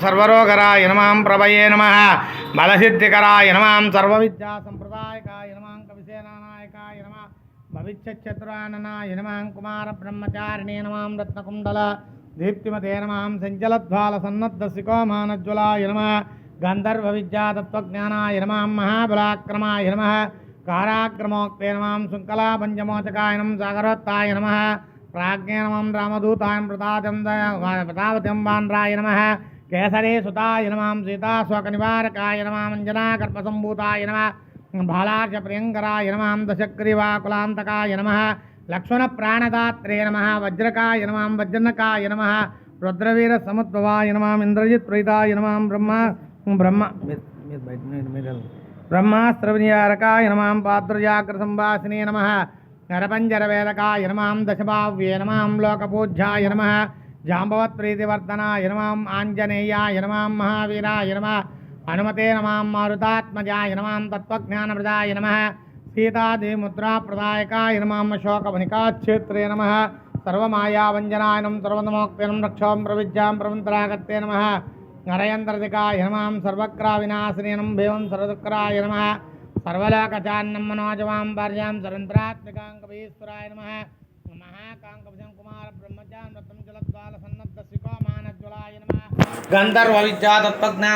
सर्वरोगराय नमः प्रभये नमः बलसिद्धिकराय नमः सर्वविद्या संप्रदायकाय नमः कविसेनानायकाय नमः भविष्यचतुराननाय नमः कुमार ब्रह्मचारिणे नमः रत्नकुण्डल दीप्तिमते नमः संचलद्वाल सन्नद्धसिकोमानज्वलाय नमः गंधर्व विद्या तत्त्वज्ञानाय नमः महाबलाक्रमाय नमः काराक्रमोक्ते नमः शुंकला पंचमोचकाय नमः सागरोत्ताय नमः प्राज्ञे नमः रामदूताय प्रतावत्यम्बान्राय नमः केसरे सुताय नमः सीतास्वकनिवारकाय नमः मञ्जनाकर्पसम्भूताय नमः भालार्चप्रियङ्कराय नमः दशग्रीवाकुलान्तकाय नमः लक्ष्मणप्राणदात्रे नमः वज्रकाय नमः वज्रनकाय नमः रुद्रवीरसमुद्भवाय नमः इन्द्रजित्प्रीताय नमः ब्रह्मास्त्रविनियारकाय नमः पात्रजाग्रसंवासिने नमः नरपञ्जरवेदकाय नमः दशभाव्ये नमः लोकपूज्याय नमः जाम्बवत्प्रीतिवर्धनाय नमः आञ्जनेयाय नमः महावीराय नमः हनुमते नमः मारुतात्मजाय नमः तत्त्वज्ञानप्रदाय नमः सीतादेमुद्राप्रदायकाय नमः शोकवनिकाक्षेत्रे नमः सर्वमायावञ्जनाय नमः सर्वनमोक्ते नमः रक्षां प्रविद्यां प्रवन्तरागत्ते नमः नरयन्त्रदिकाय नमः सर्वक्राविनाशिने नमः भेवं सर्वदुःखराय नमः सर्वलोकचान्नं मनोजवां भार्यां सरन्त्रात्मिकाङ्कवीश्वराय नमः महाकाङ्कभुजं कुमार ब्रह्मचान् रत्नं जलद्वाल सन्नद्धसिकोमानज्वलाय नमः गन्धर्व विद्या तत्त्वज्ञान